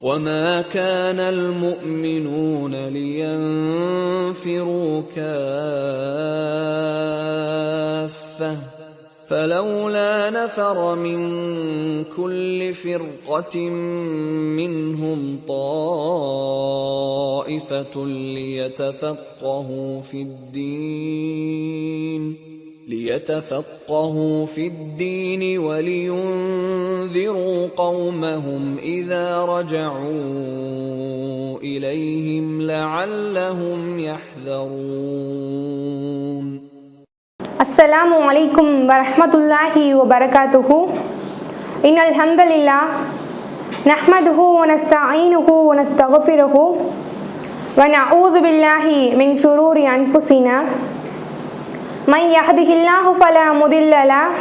وَمَا كَانَ الْمُؤْمِنُونَ لِيَنْفِرُوا كَافَّةً فَلَوْلَا نَفَرَ مِنْ كُلِّ فِرْقَةٍ مِّنْهُمْ طَائِفَةٌ لِيَتَفَقَّهُوا فِي الدِّينِ وَلِيُنذِرُوا قَوْمَهُمْ إِذَا رَجَعُوا إِلَيْهِمْ لَعَلَّهُمْ يَحْذَرُونَ. அஸ்ஸலாமு அலைக்கும் வரஹ்மத்துல்லாஹி வபரகாத்துஹு. இன்னல் ஹம்தலில்லாஹ் நஹ்மதுஹு வ நஸ்தஈனுஹு வ நஸ்தக்ஃபிருஹு வ நஊது பில்லாஹி மின் ஷுரூரி அன்ஃபுஸினா மன் யஹ்திஹில்லாஹு ஃபலா முதில்ல லஹு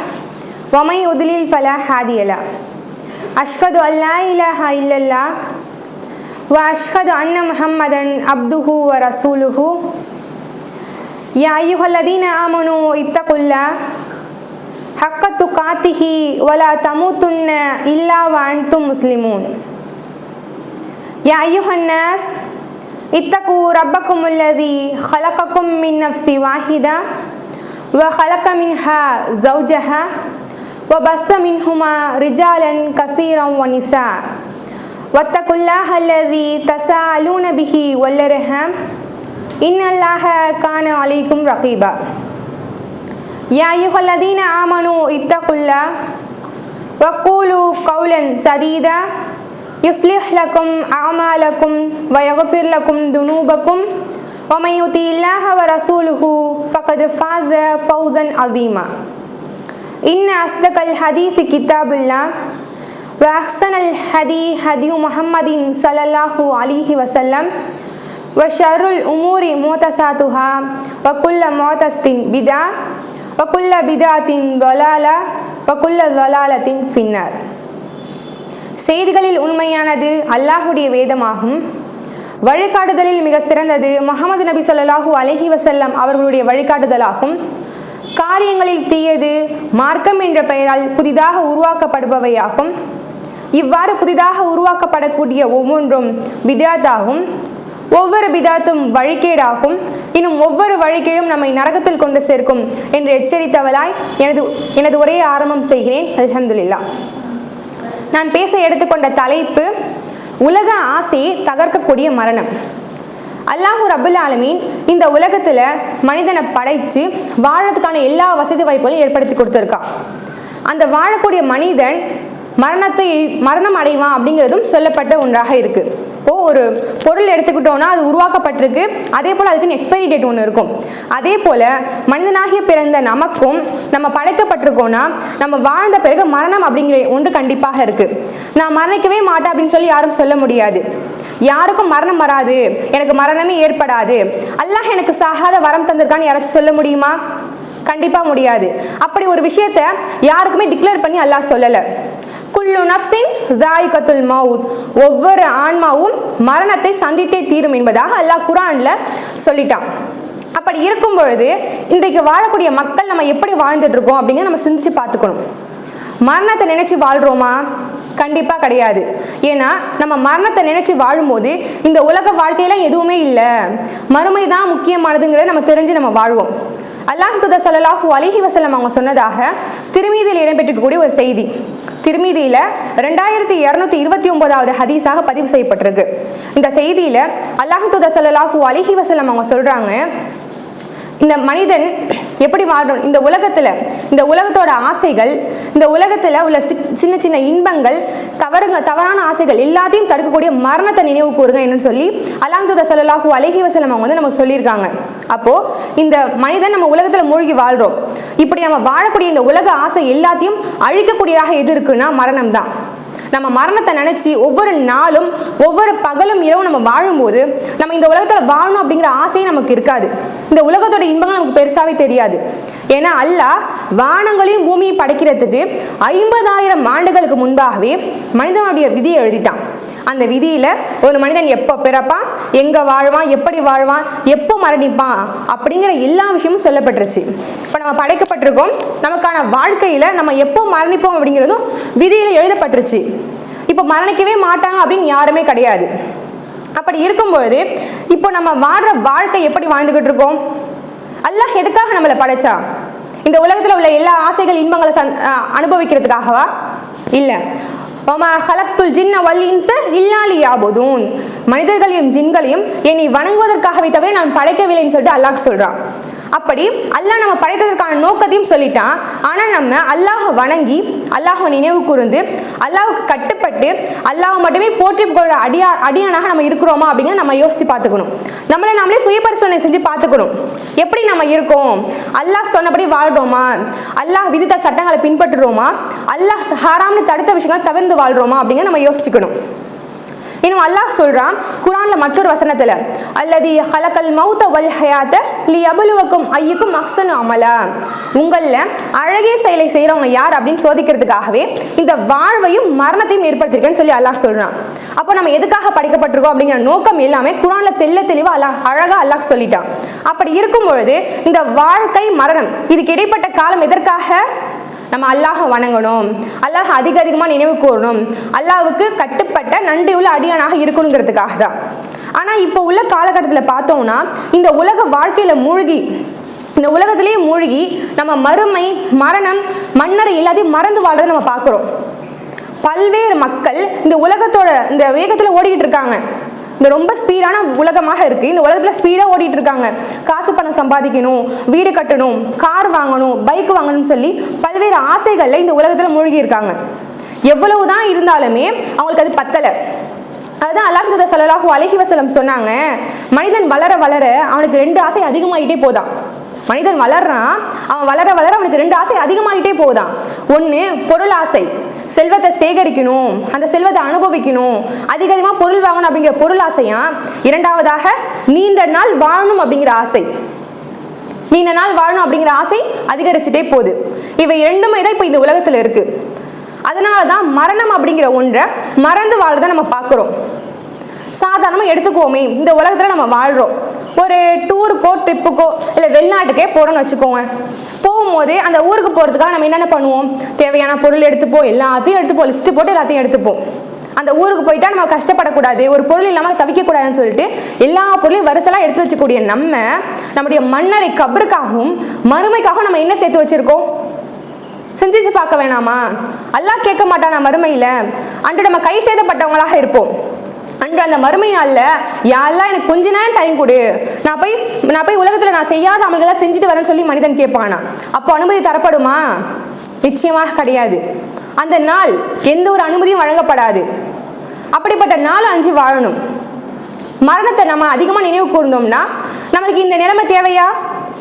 வ மன் யுத்லில் ஃபலா ஹாதிய லஹு. அஷ்ஹது அன் லா இலாஹா இல்லல்லாஹ் வ அஷ்ஹது அன்ன முஹம்மதன் அப்துஹு வ ரசூலுஹு. யா அய்யுஹல்லதீன ஆமனூ இத்தகுல்லாஹ ஹக்க துகாத்திஹி வலா தமூதுன்ன இல்லா வ அன்தும் முஸ்லிமூன். யா அய்யுஹன்னாஸ் இத்தகு ரப்பக்குமுல்லதீ ஹலகக்கும் மின் நஃப்ஸி வாஹிதா வ ஹலக மின்ஹா ஸௌஜஹா வ பஸ்ஸ மின்ஹுமா ரிஜாலன் கஸீரன் வ நிஸா வத்தகுல்லாஹ அல்லதீ தஸாஅலூன பிஹி வல் அர்ஹாம் இன்னல்லாஹ கான அலைக்கும் ரகீபா. யா அய்யுஹல்லதீன ஆமனூ இத்தகுல்லாஹ வ கூலு கௌலன் சதீதா யுஸ்லிஹ் லக்கும் அஅமாலக்கும் வ யக்ஃபிர் லக்கும் துனூபக்கும் வ மன் யுதிஇல்லாஹ வ ரசூலுஹு ஃபகத் ஃபாஸ ஃபௌஸன் அஸீமா. இன்ன அஸ்தகல் ஹதீஸி கிதாபுல்லாஹ் வ அஹ்ஸனல் ஹதீ முஹம்மதின் ஸல்லல்லாஹு அலைஹி வஸல்லம் வ ஷர்ருல் உமூரி முஹ்தஸாத்துஹா வ குல்ல முஹ்தஸத்தின் பித்ஆ வ குல்ல பித்ஆத்தின் ضலாலா வ குல்ல ضலாலத்தின் ஃபின்னார். செய்திகளில் உண்மையானது அல்லாஹுடைய வேதமாகும். வழிகாட்டுதலில் மிக சிறந்தது முஹம்மது நபி ஸல்லல்லாஹு அலைஹி வஸல்லம் அவர்களுடைய வழிகாட்டுதலாகும். காரியங்களில் தீயது மார்க்கம் என்ற பெயரால் புதிதாக உருவாக்கப்படுபவையாகும். இவ்வாறு புதிதாக உருவாக்கப்படக்கூடிய ஒவ்வொன்றும் பித்ஆத்தாகும். ஒவ்வொரு பிதாத்தும் வழிகேடாகும். இன்னும் ஒவ்வொரு வழிகேடும் நம்மை நரகத்தில் கொண்டு சேர்க்கும் என்று எச்சரித்தவளாய் எனது உரையை ஆரம்பம் செய்கிறேன். அல்ஹம்துலில்லாஹ். நான் பேச எடுத்துக்கொண்ட தலைப்பு உலக ஆசையை தகர்க்கக்கூடிய மரணம். அல்லாஹு ரப்புல் ஆலமீன் இந்த உலகத்துல மனிதனை படைச்சு வாழறதுக்கான எல்லா வசதி வாய்ப்புகளையும் ஏற்படுத்தி கொடுத்துருக்கான். அந்த வாழக்கூடிய மனிதன் மரணம் அடைவான் அப்படிங்கிறதும் சொல்லப்பட்ட ஒன்றாக இருக்கு. இப்போ ஒரு பொருள் எடுத்துக்கிட்டோம்னா அது உருவாக்கப்பட்டிருக்கு, அதே போல் அதுக்குன்னு எக்ஸ்பைரி டேட் ஒன்று இருக்கும். அதே போல் மனிதனாகிய பிறந்த நமக்கும் நம்ம படைக்கப்பட்டிருக்கோம்னா நம்ம வாழ்ந்த பிறகு மரணம் அப்படிங்கிற ஒன்று கண்டிப்பாக இருக்குது. நான் மரணிக்கவே மாட்டேன் அப்படின்னு சொல்லி யாரும் சொல்ல முடியாது. யாருக்கும் மரணம் வராது, எனக்கு மரணமே ஏற்படாது, அல்லாஹ் எனக்கு சாகாத வரம் தந்திருக்கான்னு யாராச்சும் சொல்ல முடியுமா? கண்டிப்பாக முடியாது. அப்படி ஒரு விஷயத்த யாருக்குமே டிக்ளேர் பண்ணி அல்லாஹ் சொல்லலை. குல்லு நஃப்ஸின் ஸாயிகத்துல் மௌத், ஒவ்வொரு ஆன்மாவும் மரணத்தை சந்தித்தே தீரும் என்பதாக அல்லாஹ் குர்ஆன்ல சொல்லிட்டான். அப்படி இருக்கும் பொழுது இன்றைக்கு வாழக்கூடிய மக்கள் நம்ம எப்படி வாழ்ந்துட்டு இருக்கோம் அப்படிங்கிறத நம்ம சிந்திச்சு பார்த்துக்கணும். மரணத்தை நினைச்சு வாழ்றோமா? கண்டிப்பாக கிடையாது. ஏன்னா நம்ம மரணத்தை நினைச்சு வாழும்போது இந்த உலக வாழ்க்கையில எதுவுமே இல்லை, மறுமை தான் முக்கியமானதுங்கிறத நம்ம தெரிஞ்சு நம்ம வாழ்வோம். அல்லாஹ் தூதர் ஸல்லல்லாஹு அலைஹி வஸல்லம் அவங்க சொன்னதாக திருமீதியில் இடம்பெற்றிருக்கக்கூடிய ஒரு செய்தி. திருமீதியில 2229வது ஹதீஸாக பதிவு செய்யப்பட்டிருக்கு. இந்த செய்தியில அல்லாஹ் தூதர் ஸல்லல்லாஹு அலைஹி வஸல்லம் அவங்க சொல்றாங்க, இந்த மனிதன் எப்படி வாழணும், இந்த உலகத்தோட ஆசைகள், இந்த உலகத்துல உள்ள சின்ன சின்ன இன்பங்கள், தவறான ஆசைகள் எல்லாத்தையும் தடுக்கக்கூடிய மரணத்தை நினைவு கூறுங்க என்னன்னு சொல்லி அல்லாஹ் தூதர் ஸல்லல்லாஹு அலைஹி வஸல்லம் அவங்க நமக்கு சொல்லியிருக்காங்க. அப்போ இந்த மனிதன் நம்ம உலகத்துல மூழ்கி வாழ்றோம். இப்படி நம்ம வாழக்கூடிய இந்த உலக ஆசை எல்லாத்தையும் அழிக்கக்கூடியதாக எது இருக்குன்னா மரணம் தான். நம்ம மரணத்தை நினைச்சு ஒவ்வொரு நாளும் ஒவ்வொரு பகலும் இரவும் நம்ம வாழும்போது நம்ம இந்த உலகத்துல வாழணும் அப்படிங்கிற ஆசையே நமக்கு இருக்காது. இந்த உலகத்தோட இன்பங்கள் நமக்கு பெருசாவே தெரியாது. ஏன்னா அல்லாஹ் வானங்களையும் பூமியை படைக்கிறதுக்கு 50,000 ஆண்டுகளுக்கு முன்பாகவே மனிதனுடைய விதியை எழுதிட்டான். அந்த விதியில ஒரு மனிதன் எப்போ பிறப்பான், எங்க வாழ்வான், எப்படி வாழ்வான், எப்போ மரணிப்பான் அப்படிங்கிற எல்லா விஷயமும் சொல்லப்பட்டுருச்சு. இப்போ நம்ம படைக்கப்பட்டிருக்கோம், நமக்கான வாழ்க்கையில நம்ம எப்போ மரணிப்போம் அப்படிங்கிறதும் விதியில எழுதப்பட்டுருச்சு. இப்போ மரணிக்கவே மாட்டாங்க அப்படின்னு யாருமே கிடையாது. அப்படி இருக்கும்பொழுது இப்போ நம்ம வாழ்ற வாழ்க்கை எப்படி வாழ்ந்துகிட்டு இருக்கோம்? அல்லாஹ் எதுக்காக நம்மளை படைச்சா? இந்த உலகத்தில் உள்ள எல்லா ஆசைகள் இன்பங்களை அனுபவிக்கிறதுக்காகவா? இல்லை. மனிதர்களையும் ஜின்களையும் என்னை வணங்குவதற்காகவே தவிர நான் படைக்கவில்லைன்னு சொல்லிட்டு அல்லாஹ் சொல்றான். அப்படி அல்லாஹ் நம்ம படைத்ததற்கான நோக்கத்தையும் சொல்லிட்டான். ஆனால் நம்ம அல்லாஹை வணங்கி அல்லாஹை நினைவு கூர்ந்து அல்லாஹுக்கு கட்டுப்பட்டு அல்லாஹ் மட்டுமே போற்றி புகழ அடியானாக நம்ம இருக்கிறோமா அப்படிங்கிறத நம்ம யோசிச்சு பார்த்துக்கணும். நம்மளை நாமளே சுய பரிசோதனை செஞ்சு பார்த்துக்கணும். எப்படி நம்ம இருக்கோம்? அல்லாஹ் சொன்னபடி வாழ்றோமா? அல்லாஹ் விதித்த சட்டங்களை பின்பற்றுறோமா? அல்லாஹ் ஹராம்னு தடுத்த விஷயங்களை தவிர்த்து வாழ்றோமா அப்படிங்கிறத நம்ம யோசிச்சுக்கணும். இன்னும் அல்லாஹ் சொல்றான் குர்ஆன்ல மற்றொரு வசனத்துல, அல்லதி ஹலகல் மௌத வல் ஹயாத லியப்லுவக்கும் அய்யுக்கும் அஹ்சனு அமலா. உங்கள அழகிய செயலை செய்யறவங்க யார் அப்படின்னு சோதிக்கிறதுக்காகவே இந்த வாழ்வையும் மரணத்தையும் ஏற்படுத்திருக்கேன்னு சொல்லி அல்லாஹ் சொல்றான். அப்போ நம்ம எதுக்காக படைக்கப்பட்டிருக்கோம் அப்படிங்கிற நோக்கம் எல்லாமே குர்ஆன்ல தெளிவா அழகா அல்லாஹ் சொல்லிட்டான். அப்படி இருக்கும் பொழுது இந்த வாழ்க்கை மரணம் இதுக்கு இடைப்பட்ட காலம் எதற்காக? நம்ம அல்லாஹை வணங்கணும், அல்லாஹ் அதிகமாக நினைவு கூறணும், அல்லாஹ்வுக்கு கட்டுப்பட்ட நன்றியுள்ள அடியானாக இருக்கணுங்கிறதுக்காக தான். ஆனால் இப்போ உள்ள காலகட்டத்தில் பார்த்தோம்னா இந்த உலக வாழ்க்கையில் மூழ்கி இந்த உலகத்திலேயே மூழ்கி நம்ம மறுமை மரணம் மன்னரை எல்லாத்தையும் மறந்து வாழ்றதை நம்ம பார்க்குறோம். பல்வேறு மக்கள் இந்த உலகத்தோட இந்த வேகத்தில் ஓடிக்கிட்டு இருக்காங்க. இந்த ரொம்ப ஸ்பீடான உலகமாக இருக்குது. இந்த உலகத்தில் ஸ்பீடாக ஓடிட்டு இருக்காங்க. காசு பணம் சம்பாதிக்கணும், வீடு கட்டணும், கார் வாங்கணும், பைக் வாங்கணும்னு சொல்லி பல்வேறு ஆசைகளில் இந்த உலகத்தில் மூழ்கி இருக்காங்க. எவ்வளவுதான் இருந்தாலுமே அவங்களுக்கு அது பத்தலை. அதுதான் அல்லாஹ் தூதர் ஸல்லல்லாஹு அலைஹி வஸல்லம் சொன்னாங்க, மனிதன் வளர வளர அவனுக்கு 2 ஆசை அதிகமாகிட்டே போதான். மனிதன் வளர்றான், அவன் வளர வளர அவனுக்கு 2 ஆசை அதிகமாகிட்டே போதான். ஒன்று பொருள் ஆசை, செல்வத்தை சேகரிக்கணும், அந்த செல்வத்தை அனுபவிக்கணும், அதிகமாக பொருள் வாங்கணும் அப்படிங்கிற பொருள் ஆசையா. இரண்டாவதாக நீண்ட நாள் வாழணும் அப்படிங்கிற ஆசை. நீண்ட நாள் வாழணும் அப்படிங்கிற ஆசை அதிகரிச்சுட்டே போகுது. இவை 2மே தான் இப்போ இந்த உலகத்தில் இருக்கு. அதனால தான் மரணம் அப்படிங்கிற ஒன்றை மறந்து வாழ்றதை நம்ம பார்க்குறோம். சாதாரணமாக எடுத்துக்கோமே, இந்த உலகத்தில் நம்ம வாழ்கிறோம். ஒரு டூருக்கோ ட்ரிப்புக்கோ இல்லை வெளிநாட்டுக்கே போகிறோன்னு வச்சுக்கோங்க. போகும்போதே அந்த ஊருக்கு போகிறதுக்காக நம்ம என்னென்ன பண்ணுவோம்? தேவையான பொருள் எடுத்துப்போம், எல்லாத்தையும் எடுத்துப்போம், லிஸ்ட்டு போட்டு எல்லாத்தையும் எடுத்துப்போம். அந்த ஊருக்கு போயிட்டா நம்ம கஷ்டப்படக்கூடாது, ஒரு பொருள் இல்லாமல் தவிக்கக்கூடாதுன்னு சொல்லிட்டு எல்லா பொருளையும் வரிசலாக எடுத்து வச்சுக்கூடிய நம்முடைய மன்னரை கபருக்காகவும் மறுமைக்காகவும் நம்ம என்ன சேர்த்து வச்சுருக்கோம்? சிந்திச்சு பார்க்க வேணாமா? அல்லாஹ் கேட்க மாட்டானா மறுமையில்? அன்று நம்ம கை செய்தப்பட்டவங்களாக இருப்போம். அன்று அந்த மறுமை நாளில் யாரெல்லாம் எனக்கு கொஞ்ச நேரம் டைம் கொடு, நான் போய் உலகத்தில் நான் செய்யாத அமல்களாக செஞ்சுட்டு வரேன்னு சொல்லி மனிதன் கேட்பானா? அப்போ அனுமதி தரப்படுமா? நிச்சயமாக கிடையாது. அந்த நாள் எந்த ஒரு அனுமதியும் வழங்கப்படாது. அப்படிப்பட்ட நாள் அஞ்சு வாழணும். மரணத்தை நம்ம அதிகமாக நினைவு கூர்ந்தோம்னா நம்மளுக்கு இந்த நிலைமை தேவையா?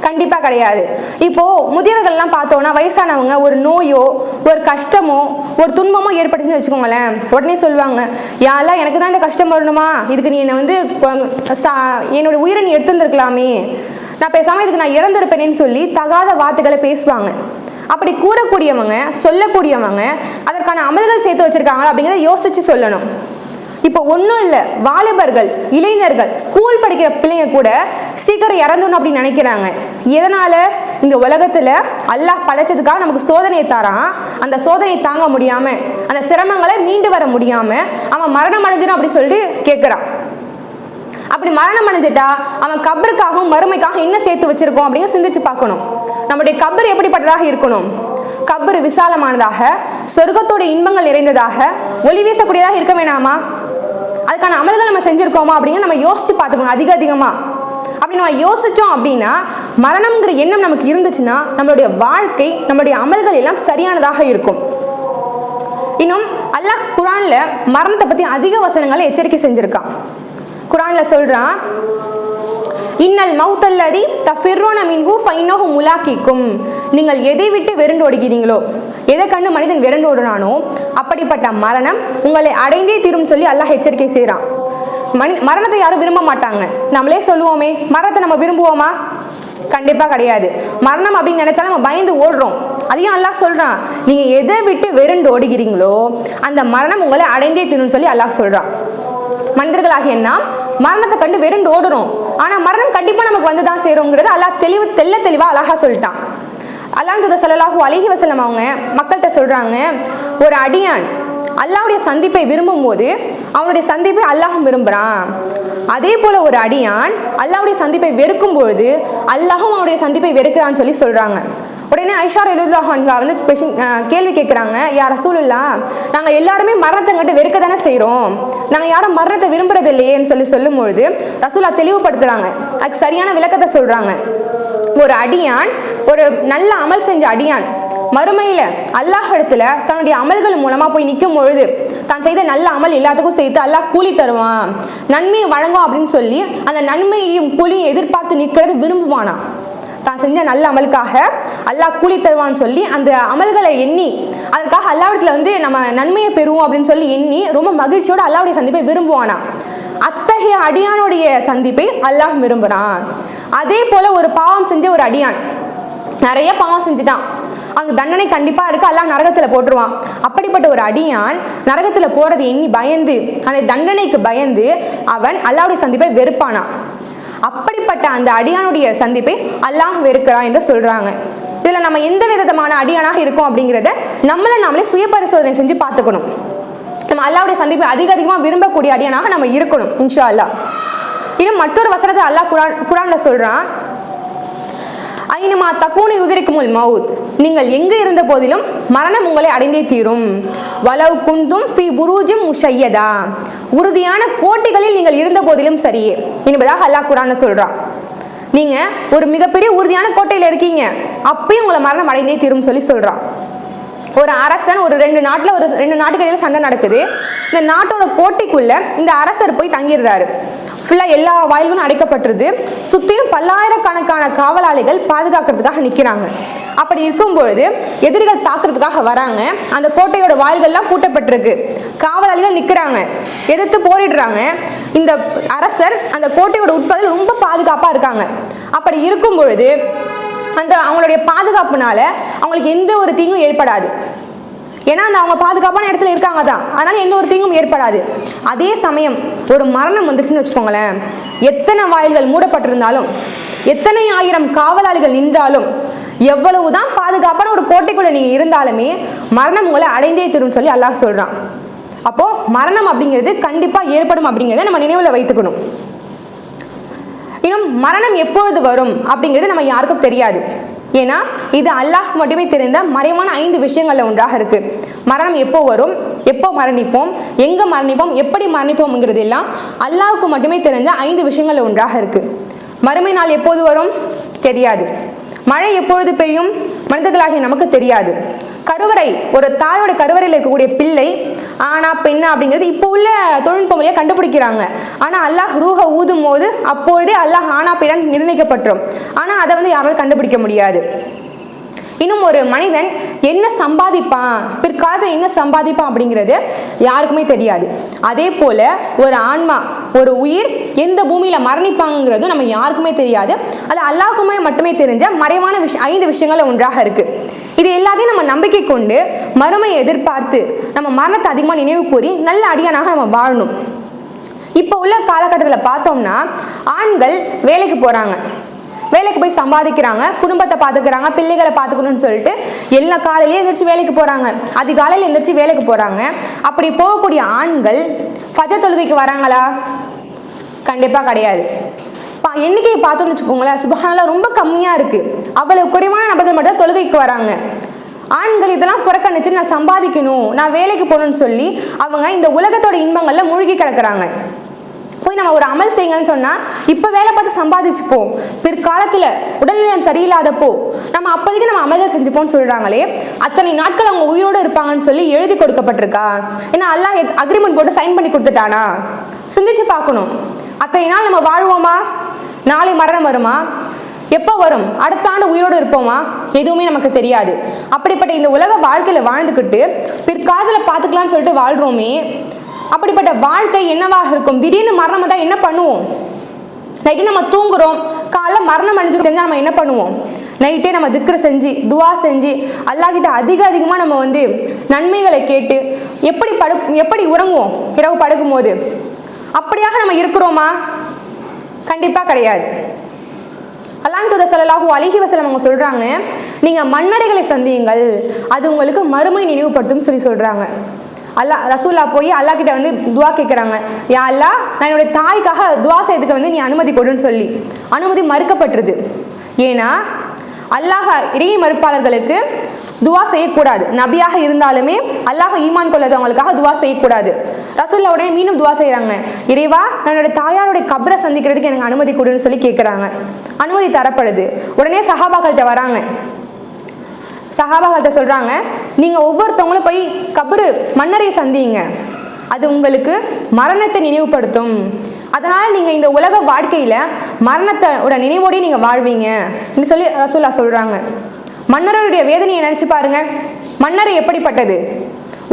கண்டிப்பாக கிடையாது. இப்போது முதியவர்கள்லாம் பார்த்தோன்னா வயசானவங்க ஒரு நோயோ ஒரு கஷ்டமோ ஒரு துன்பமோ ஏற்பட்டுச்சுன்னு வச்சுக்கோங்களேன், உடனே சொல்லுவாங்க, யாரெல்லாம் எனக்கு தான் இந்த கஷ்டம் வரணுமா, இதுக்கு நீ என்னை என்னோட உயிரை நீ எடுத்துருந்துருக்கலாமே, நான் பேசாமல் இதுக்கு நான் இறந்துருப்பேனேன்னு சொல்லி தகாத வார்த்தைகளை பேசுவாங்க. அப்படி கூறக்கூடியவங்க சொல்லக்கூடியவங்க அதற்கான அமல்கள் சேர்த்து வச்சுருக்காங்களா அப்படிங்கிறத யோசித்து சொல்லணும். இப்போ ஒன்றும் இல்லை, வாலிபர்கள் இளைஞர்கள் ஸ்கூல் படிக்கிற பிள்ளைங்க கூட சீக்கிரம் இறந்துடணும் அப்படின்னு நினைக்கிறாங்க. எதனால்? இந்த உலகத்தில் அல்லாஹ் படைச்சதுக்காக நமக்கு சோதனையை தரான். அந்த சோதனையை தாங்க முடியாமல் அந்த சிரமங்களை மீண்டு வர முடியாமல் அவன் மரணம் அடைஞ்சிடும் அப்படின்னு சொல்லிட்டு கேட்குறான். அப்படி மரணம் அடைஞ்சிட்டா அவன் கபருக்காகவும் மறுமைக்காக என்ன சேர்த்து வச்சிருக்கோம் அப்படிங்க சிந்திச்சு பார்க்கணும். நம்முடைய கபர் எப்படிப்பட்டதாக இருக்கணும்? கபர் விசாலமானதாக, சொர்க்கத்தோட இன்பங்கள் நிறைந்ததாக, ஒளி வீசக்கூடியதாக இருக்க வேணாமா? அதுக்கான அமல்கள் நம்ம செஞ்சிருக்கோமா அப்படிங்க நம்ம யோசிச்சு பார்த்துக்கணும். அதிகமாக அப்படி நம்ம யோசிச்சோம் அப்படின்னா மரணம்ங்கிற எண்ணம் நமக்கு இருந்துச்சுன்னா நம்மளுடைய வாழ்க்கை நம்மளுடைய அமல்கள் எல்லாம் சரியானதாக இருக்கும். இன்னும் அல்லாஹ் குர்ஆன்ல மரணத்தை பற்றி அதிக வசனங்களை எச்சரிக்கை செஞ்சிருக்கான். குர்ஆன்ல சொல்றான், இன்னல் மௌத்தல்லதி தஃபிர்ரூன மின்ஹு ஃபைன்னஹு முலாக்கிக்கும். நீங்கள் எதை விட்டு வெறுண்டோடுகிறீங்களோ, எதை கண்டு மனிதன் வெறுண்டோடுறானோ அப்படிப்பட்ட மரணம் உங்களை அடைந்தே தீரும் சொல்லி அல்லாஹ் எச்சரிக்கை செய்கிறான். மரணத்தை யாரும் விரும்ப மாட்டாங்க. நம்மளே சொல்லுவோமே, மரணத்தை நம்ம விரும்புவோமா? கண்டிப்பாக கிடையாது. மரணம் அப்படின்னு நினைச்சாலும் நம்ம பயந்து ஓடுறோம். அதையும் அல்லாஹ் சொல்றான், நீங்க எதை விட்டு வெறுண்டோடுகிறீங்களோ அந்த மரணம் உங்களை அடைந்தே தீரும் சொல்லி அல்லாஹ் சொல்றான். மனிதர்களாகிய நாம் மரணத்தை கண்டு வெறுண்டு ஓடுறோம். ஆனால் மரணம் கண்டிப்பாக நமக்கு வந்து தான் சேருங்கிறது அல்லாஹ் தெளிவாக அழகாக சொல்லிட்டான். அல்லாஹ் தூதர் ஸல்லல்லாஹு அலைஹி வஸல்லம் அவங்க மக்கள்கிட்ட சொல்கிறாங்க, ஒரு அடியான் அல்லாஹ்வுடைய சந்திப்பை விரும்பும் போது அவனுடைய சந்திப்பை அல்லாஹும் விரும்புகிறான். அதே போல ஒரு அடியான் அல்லாஹ்வுடைய சந்திப்பை வெறுக்கும் பொழுது அல்லாஹும் அவனுடைய சந்திப்பை வெறுக்கிறான்னு சொல்லி சொல்றாங்க. உடனே ஐஷா ரலியல்லாஹு அன்ஹா வந்து கேள்வி கேட்குறாங்க, யா ரசூலுல்லாஹ், நாங்கள் எல்லாருமே மரணத்தை கண்டு வெறுக்க தானே செய்கிறோம், நாங்கள் யாரும் மரணத்தை விரும்புறது இல்லையேன்னு சொல்லும்பொழுது ரசூலா தெளிவுபடுத்துகிறாங்க. அதுக்கு சரியான விளக்கத்தை சொல்கிறாங்க. ஒரு அடியான், ஒரு நல்ல அமல் செஞ்ச அடியான் மறுமையில் அல்லாஹ் இடத்துல தன்னுடைய அமல்கள் மூலமாக போய் நிற்கும் பொழுது தான் செய்த நல்ல அமல் எல்லாத்துக்கும் சேர்த்து அல்லாஹ் கூலி தருவான், நன்மையை வழங்கும் அப்படின்னு சொல்லி அந்த நன்மையையும் கூலியும் எதிர்பார்த்து நிற்கிறது விரும்புவானா. தான் செஞ்ச நல்ல அமலுக்காக அல்லாஹ் கூலி தருவான்னு சொல்லி அந்த அமல்களை எண்ணி அதற்காக அல்லாஹ்விடத்துல வந்து நம்ம நன்மையை பெறுவோம் அப்படின்னு சொல்லி எண்ணி ரொம்ப மகிழ்ச்சியோடு அல்லாஹ்வுடைய சந்திப்பை விரும்புவானா. அத்தகைய அடியானுடைய சந்திப்பை அல்லாஹ் விரும்புகிறான். அதே போல ஒரு பாவம் செஞ்ச ஒரு அடியான் நிறைய பாவம் செஞ்சுட்டான், அங்கே தண்டனை கண்டிப்பாக இருக்குது, அல்லாஹ் நரகத்தில் போட்டுருவான். அப்படிப்பட்ட ஒரு அடியான் நரகத்தில் போகிறது எண்ணி பயந்து அந்த தண்டனைக்கு பயந்து அவன் அல்லாஹ்வுடைய சந்திப்பை வெறுப்பானா. அப்படிப்பட்ட அந்த அடியானுடைய சந்திப்பை அல்லாஹ் வெறுக்கிறான் என்று சொல்கிறாங்க. இதில் நம்ம எந்த விதமான அடியானாக இருக்கோம் அப்படிங்கிறத நாமளே சுய பரிசோதனை செஞ்சு பார்த்துக்கணும். நம்ம அல்லாஹ்வுடைய சந்திப்பை அதிகமாக விரும்பக்கூடிய அடியானாக நம்ம இருக்கணும் இன்ஷா அல்லாஹ். இன்னும் மற்றொரு வசனத்தை அல்லாஹ் குர்ஆன்ல சொல்றான், ஐனமா தக்கூனு யுத்ரிக்குமுல் மவுத், நீங்கள் எங்கு இருந்த போதிலும் மரணம் உங்களை அடைந்தே தீரும். வலவ் குந்தும் ஃபி புரூஜிம் முஷையதா, உறுதியான கோட்டைகளில் நீங்கள் இருந்த போதிலும் சரியே என்பதாக அல்லாஹ் குர்ஆன்ல சொல்றான். நீங்க ஒரு மிகப்பெரிய உறுதியான கோட்டையில இருக்கீங்க, அப்பயும் உங்களை மரணம் அடைந்தே தீரும் சொல்லி சொல்றான். ஒரு அரசன் ஒரு ரெண்டு நாட்டுக்கு இடையில சண்டை நடக்குது. இந்த நாட்டோட கோட்டைக்குள்ள இந்த அரசர் போய் தங்கிடுறாரு. ஃபுல்லாக எல்லா வாயில்களும் அடைக்கப்பட்டிருது. சுற்றிலும் பல்லாயிரக்கணக்கான காவலாளிகள் பாதுகாக்கிறதுக்காக நிற்கிறாங்க. அப்படி இருக்கும்பொழுது எதிரிகள் தாக்குறதுக்காக வராங்க. அந்த கோட்டையோட வாயில்கள்லாம் பூட்டப்பட்டிருக்கு. காவலாளிகள் நிற்கிறாங்க, எதிர்த்து போரிடுறாங்க. இந்த அரசர் அந்த கோட்டையோட உட்பகுதியில் ரொம்ப பாதுகாப்பாக இருக்காங்க. அப்படி இருக்கும் பொழுது அவங்களுடைய பாதுகாப்புனால அவங்களுக்கு எந்த ஒரு தீங்கும் ஏற்படாது. ஏன்னா அவங்க பாதுகாப்பான இடத்துல இருக்காங்க தான், அதனால எந்த ஒரு தீங்கும் ஏற்படாது. அதே சமயம் ஒரு மரணம் வந்துச்சுன்னு வச்சுக்கோங்களேன், எத்தனை வாயில்கள் மூடப்பட்டிருந்தாலும், எத்தனை ஆயிரம் காவலாளிகள் நின்றாலும், எவ்வளவுதான் பாதுகாப்பான ஒரு கோட்டைக்குள்ள நீங்க இருந்தாலுமே மரணம் உங்களை அடைந்தே தரும் சொல்லி அல்லாஹ் சொல்றான். அப்போ மரணம் அப்படிங்கிறது கண்டிப்பா ஏற்படும் அப்படிங்கிறத நம்ம நினைவுல வைத்துக்கணும். இன்னும் மரணம் எப்பொழுது வரும் அப்படிங்கிறது நம்ம யாருக்கும் தெரியாது. ஏன்னா இது அல்லாஹ் மட்டுமே தெரிந்த மறைவான 5 விஷயங்கள்ல ஒன்றாக இருக்கு. மரணம் எப்போ வரும், எப்போ மரணிப்போம், எங்க மரணிப்போம், எப்படி மரணிப்போம்ங்கிறது எல்லாம் அல்லாஹ்வுக்கு மட்டுமே தெரிந்த 5 விஷயங்கள்ல ஒன்றாக இருக்கு. மறுமை நாள் எப்போது வரும் தெரியாது. மழை எப்பொழுது பெய்யும் மனிதர்களாகிய நமக்கு தெரியாது. கருவறை, ஒரு தாயோட கருவறையில் இருக்கக்கூடிய பிள்ளை ஆனா பெண்ணா அப்படிங்கிறது இப்போ உள்ள தொழில்நுட்ப முறையை கண்டுபிடிக்கிறாங்க. ஆனா அல்லாஹ் ரூஹ ஊதும் போது அப்பொழுதே அல்லாஹ் ஆனா பெண்ணா நிர்ணயிக்கப்பட்டுரும். ஆனா அதை வந்து யாராலும் கண்டுபிடிக்க முடியாது. இன்னும் ஒரு மனிதன் என்ன சம்பாதிப்பான், பிற்காலத்தில் என்ன சம்பாதிப்பான் அப்படிங்கிறது யாருக்குமே தெரியாது. அதே போல ஒரு ஆன்மா, ஒரு உயிர் எந்த பூமியில மரணிப்பாங்கிறதும் நம்ம யாருக்குமே தெரியாது. அது அல்லாஹ்வுக்குமே மட்டுமே தெரிஞ்ச மறைவான 5 விஷயங்கள்ல ஒன்றாக இருக்கு. இது எல்லாத்தையும் நம்ம நம்பிக்கை கொண்டு மறுமையை எதிர்பார்த்து நம்ம மரணத்தை அதிகமாக நினைவு கூறி நல்ல அடியானாக நம்ம வாழணும். இப்போ உள்ள காலகட்டத்தில் பார்த்தோம்னா ஆண்கள் வேலைக்கு போறாங்க, வேலைக்கு போய் சம்பாதிக்கிறாங்க, குடும்பத்தை பார்த்துக்கிறாங்க, பிள்ளைகளை பார்த்துக்கணும்னு சொல்லிட்டு எல்லா காலையிலேயே எந்திரிச்சு வேலைக்கு போகிறாங்க, அதிகாலையில் எந்திரிச்சு வேலைக்கு போகிறாங்க. அப்படி போகக்கூடிய ஆண்கள் ஃபஜர் தொழுகைக்கு வராங்களா? கண்டிப்பாக கிடையாது. எண்ணிக்கையை பார்த்தோம்னு வச்சுக்கோங்களேன், சுப்ஹானல்லாஹ் ரொம்ப கம்மியாக இருக்குது. அவ்வளவு குறைவான நபர்கள் மட்டும் தொழுகைக்கு வராங்க. ஆண்கள் இதெல்லாம் புறக்கணிச்சு நான் சம்பாதிக்கணும், நான் வேலைக்கு போகணும்னு சொல்லி அவங்க இந்த உலகத்தோட இன்பங்களில் மூழ்கி கிடக்குறாங்க. போய் நம்ம ஒரு அமல் செய்யுங்கன்னு சொன்னா இப்ப வேலை பார்த்து சம்பாதிச்சுப்போம், பிற்காலத்துல உடல்நலம் சரியில்லாதப்போ நம்ம அப்போதைக்கு நம்ம அமல்கள் செஞ்சுப்போம்னு சொல்றாங்களே, அத்தனை நாட்கள் அவங்க உயிரோடு இருப்பாங்கன்னு சொல்லி எழுதி கொடுக்கப்பட்டிருக்கா? ஏன்னா அல்லாஹ் அக்ரிமெண்ட் போட்டு சைன் பண்ணி கொடுத்துட்டானா? சிந்திச்சு பார்க்கணும். அத்தனை நாள் நம்ம வாழ்வோமா? நாளை மரணம் வருமா? எப்போ வரும்? அடுத்த ஆண்டு உயிரோடு இருப்போமா? எதுவுமே நமக்கு தெரியாது. அப்படிப்பட்ட இந்த உலக வாழ்க்கையில வாழ்ந்துக்கிட்டு பிற்காலத்துல பார்த்துக்கலாம்னு சொல்லிட்டு வாழ்றோமே, அப்படிப்பட்ட வாழ்க்கை என்னவாக இருக்கும்? திடீர்னு மரணம் தான் என்ன பண்ணுவோம்? நைட்டு நம்ம தூங்குறோம், காலைல மரணம் அணிஞ்சு தெரிஞ்சா நம்ம என்ன பண்ணுவோம்? நைட்டே நம்ம திக்ர செஞ்சு துவா செஞ்சு அல்லாஹ்கிட்ட அதிகமாக நம்ம வந்து நன்மைகளை கேட்டு எப்படி உறங்குவோம் இரவு படுக்கும் போது? அப்படியாக நம்ம இருக்கிறோமா? கண்டிப்பா கிடையாது. அல்லாஹ் தூதர் ஸல்லல்லாஹு அலைஹி வஸல்லம் அவங்க சொல்றாங்க, நீங்க மன்னரைகளை சந்தியுங்கள், அது உங்களுக்கு மறுமை நினைவுபடுத்தும் சொல்லி சொல்றாங்க. ரசூல்லா போய் அல்லாஹ் கிட்ட வந்து துவா கேட்குறாங்க, யா அல்லாஹ் நான் என்னுடைய தாய்க்காக துவா செய்யறதுக்கு வந்து நீ அனுமதி கொடுன்னு சொல்லி அனுமதி மறுக்கப்பட்டுருது. ஏன்னா அல்லாஹ் இறை மறுப்பாளர்களுக்கு துவா செய்யக்கூடாது. நபியாக இருந்தாலுமே அல்லாஹ் ஈமான் கொள்ளாதவங்களுக்காக துவா செய்யக்கூடாது. ரசூல்லா உடனே மீண்டும் துவா செய்கிறாங்க, இறைவா என்னோட தாயாருடைய கபரை சந்திக்கிறதுக்கு எனக்கு அனுமதி கொடுன்னு சொல்லி கேட்குறாங்க. அனுமதி தரப்படுது. உடனே சஹாபாக்கள்கிட்ட வராங்க. சஹாபாக்கள்கிட்ட சொல்கிறாங்க, நீங்கள் ஒவ்வொருத்தவங்களும் போய் கபரு மன்னரை சந்திங்க, அது உங்களுக்கு மரணத்தை நினைவுபடுத்தும். அதனால் நீங்கள் இந்த உலக வாழ்க்கையில் மரணத்தோட நினைவோடையே நீங்கள் வாழ்வீங்க சொல்லி ரசூல்லா சொல்கிறாங்க. மன்னருடைய வேதனையை நினச்சி பாருங்க. மன்னர் எப்படிப்பட்டது?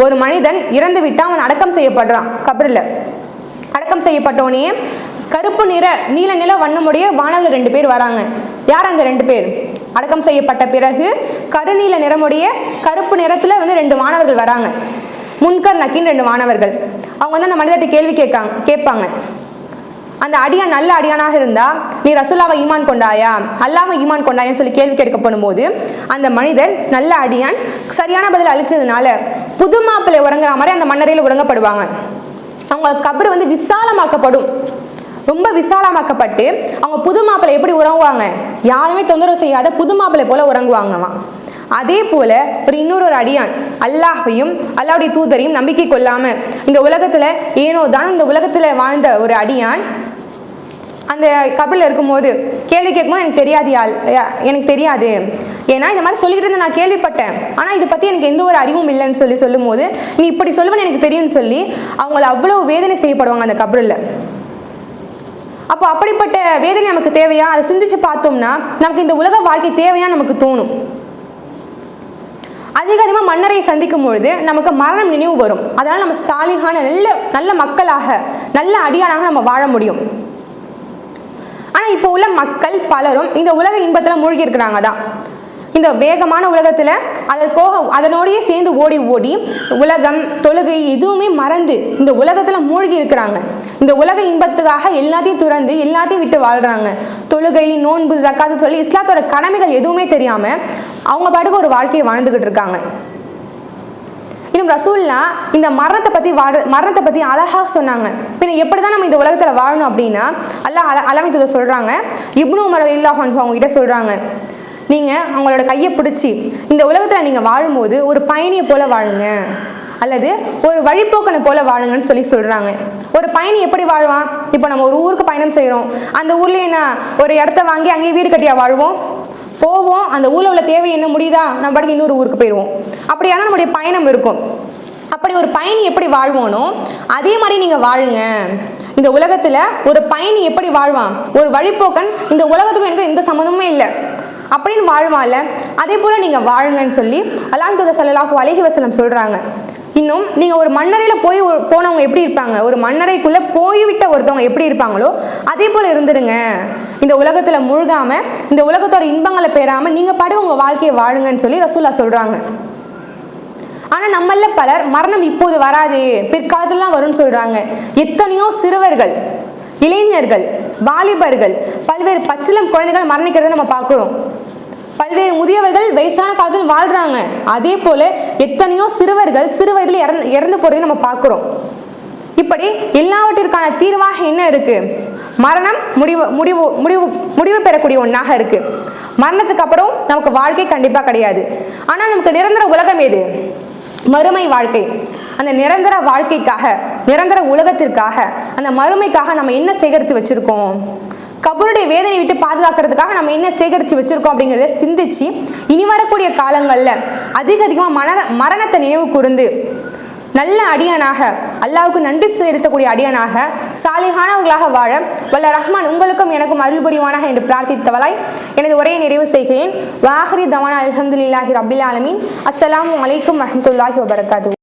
ஒரு மனிதன் இறந்து விட்டால் அவன் அடக்கம் செய்யப்படுறான். கபரில் அடக்கம் செய்யப்பட்டவனே கருப்பு நீல நில வண்ணமுடைய வானவர்கள் 2 பேர் வராங்க. யார் அந்த 2 பேர்? அடக்கம் செய்யப்பட்ட பிறகு கருநீல நிறமுடைய கருப்பு நிறத்தில் வந்து 2 வானவர்கள் வராங்க. முன்கர் நக்கின் 2 வானவர்கள். அவங்க வந்து அந்த மனிதர்கிட்ட கேள்வி கேட்பாங்க. அந்த அடியான் நல்ல அடியானாக இருந்தா நீ ரசூலாவை ஈமான் கொண்டாயா, அல்லாஹ்வை ஈமான் கொண்டாயான்னு சொல்லி கேள்வி கேட்கப்படும் போது அந்த மனிதன் நல்ல அடியான் சரியான பதில் அளிச்சதுனால புது மாப்பிள்ளை உறங்குற மாதிரி அந்த மன்னரையில் உறங்கப்படுவாங்க. அவங்க கபர் வந்து விசாலமாக்கப்படும். ரொம்ப விசாலமாக்கப்பட்டு அவங்க புது மாப்பிள்ளை எப்படி உறங்குவாங்க, யாருமே தொந்தரவு செய்யாத புது மாப்பிள்ளை போல உறங்குவாங்களாம். அதே போல இன்னொரு அடியான் அல்லாஹையும் அல்லாஹ்வுடைய தூதரையும் நம்பிக்கை கொள்ளாம இந்த உலகத்துல ஏனோ தான் இந்த உலகத்துல வாழ்ந்த ஒரு அடியான் அந்த கபரில் இருக்கும்போது கேள்வி கேட்கும்போது எனக்கு தெரியாது, ஏன்னா இந்த மாதிரி சொல்லிக்கிட்டு இருந்த நான் கேள்விப்பட்டேன், ஆனால் இதை பற்றி எனக்கு எந்த ஒரு அறிவும் இல்லைன்னு சொல்லும் போது நீ இப்படி சொல்லுவேன்னு எனக்கு தெரியும்னு சொல்லி அவங்கள அவ்வளோ வேதனை செய்யப்படுவாங்க அந்த கபரில். அப்போ அப்படிப்பட்ட வேதனை நமக்கு தேவையா? அதை சிந்திச்சு பார்த்தோம்னா நமக்கு இந்த உலக வாழ்க்கை தேவையா நமக்கு தோணும். அதிகமாக மன்னரை சந்திக்கும் பொழுது நமக்கு மரணம் நினைவு வரும். அதனால் நம்ம சாலிகான நல்ல மக்களாக நல்ல அடியானாக நம்ம வாழ முடியும். ஆனால் இப்போ உள்ள மக்கள் பலரும் இந்த உலக இன்பத்தில் மூழ்கி இருக்கிறாங்க தான். இந்த வேகமான உலகத்தில் அதனோடையே சேர்ந்து ஓடி உலகம் தொழுகை எதுவுமே மறந்து இந்த உலகத்தில் மூழ்கி இருக்கிறாங்க. இந்த உலக இன்பத்துக்காக எல்லாத்தையும் துறந்து எல்லாத்தையும் விட்டு வாழ்கிறாங்க. தொழுகை நோன்பு ஜக்காத்து சொல்லி இஸ்லாத்தோட கடமைகள் எதுவுமே தெரியாமல் அவங்க பாட்டுக்கு ஒரு வாழ்க்கையை வாழ்ந்துக்கிட்டு இருக்காங்க. இன்னும் ரசூல்லா இந்த மரணத்தை பற்றி அழகாக சொன்னாங்க. பின்ன எப்படி தான் நம்ம இந்த உலகத்தில் வாழணும் அப்படின்னா அல்லாஹ் தூதர் சொல்கிறாங்க, இப்னு உமர் ரலியல்லாஹு அன்ஹு அவங்க கிட்ட சொல்கிறாங்க, நீங்கள் அவங்களோட கையை பிடிச்சி இந்த உலகத்தில் நீங்கள் வாழும்போது ஒரு பயணியை போல வாழுங்க அல்லது ஒரு வழிபோக்கனை போல வாழுங்கன்னு சொல்கிறாங்க. ஒரு பயணி எப்படி வாழ்வான்? இப்போ நம்ம ஒரு ஊருக்கு பயணம் செய்கிறோம், அந்த ஊரில் என்ன ஒரு இடத்த வாங்கி அங்கேயே வீடு கட்டியா வாழ்வோம்? போவோம், அந்த ஊரில் உள்ள தேவை என்ன முடியுதா நம்ம பாட்டுக்கு இன்னொரு ஊருக்கு போயிடுவோம். அப்படியான நம்முடைய பயணம் இருக்கும். அப்படி ஒரு பயணி எப்படி வாழ்வோனோ அதே மாதிரி நீங்கள் வாழுங்க. இந்த உலகத்தில் ஒரு பயணி எப்படி வாழ்வான், ஒரு வழிபோக்கன் இந்த உலகத்துக்கும் எனக்கு எந்த சம்மந்தமுமே இல்லை அப்படின்னு வாழ்வான்ல, அதே போல் நீங்கள் வாழுங்கன்னு சொல்லி அல்லாஹ் தூதர் ஸல்லல்லாஹு அலைஹி வஸல்லம் சொல்கிறாங்க. இன்னும் நீங்கள் ஒரு மன்னரையில் போனவங்க எப்படி இருப்பாங்க, ஒரு மன்னரைக்குள்ளே போய்விட்ட ஒருத்தவங்க எப்படி இருப்பாங்களோ அதே போல் இருந்துடுங்க. இந்த உலகத்தில் முழுகாமல் இந்த உலகத்தோட இன்பங்களை பெறாமல் நீங்கள் பாட்டு உங்கள் வாழ்க்கையை வாழுங்கன்னு சொல்லி ரசூல்லா சொல்கிறாங்க. ஆனால் நம்மள பலர் மரணம் இப்போது வராது பிற்காலத்துலாம் வரும்னு சொல்கிறாங்க. எத்தனையோ சிறுவர்கள், இளைஞர்கள், வாலிபர்கள், பல்வேறு பச்சிளம் குழந்தைகள் மரணிக்கிறத நம்ம பார்க்குறோம். பல்வேறு முதியவர்கள் வயசான காலத்தில் வாழ்கிறாங்க. அதே போல் எத்தனையோ சிறுவர்கள் சிறு வயதில் இறந்து போகிறதையும் நம்ம பார்க்குறோம். இப்படி எல்லாவற்றிற்கான தீர்வாக என்ன இருக்குது? மரணம் முடிவு பெறக்கூடிய ஒன்றாக இருக்குது. மரணத்துக்கு அப்புறம் நமக்கு வாழ்க்கை கண்டிப்பாக கிடையாது. ஆனால் நமக்கு நிரந்தர உலகம் எது? மறுமை வாழ்க்கை. அந்த நிரந்தர வாழ்க்கைக்காக, நிரந்தர உலகத்திற்காக, அந்த மறுமைக்காக நம்ம என்ன சேகரித்து வச்சுருக்கோம்? கபருடைய வேதனை விட்டு பாதுகாக்கிறதுக்காக நம்ம என்ன சேகரித்து வச்சுருக்கோம் அப்படிங்கிறத சிந்திச்சு இனி வரக்கூடிய காலங்களில் அதிகமாக மரணத்தை நினைவு கூர்ந்து நல்ல அடியானாக, அல்லாஹ்வுக்கு நன்றி செலுத்தக்கூடிய அடியானாக, சாலிஹானவர்களாக வாழ வல்ல ரஹ்மான் உங்களுக்கும் எனக்கும் அருள் புரிவானாக என்று பிரார்த்தித்தவளாய் எனது உரையை நிறைவு செய்கிறேன். வாஹிரி தவானா அல்ஹம்துலில்லாஹி ரப்பில் ஆலமீன். அஸ்ஸலாமு அலைக்கும் வரஹ்மத்துல்லாஹி வபரகாத்துஹு.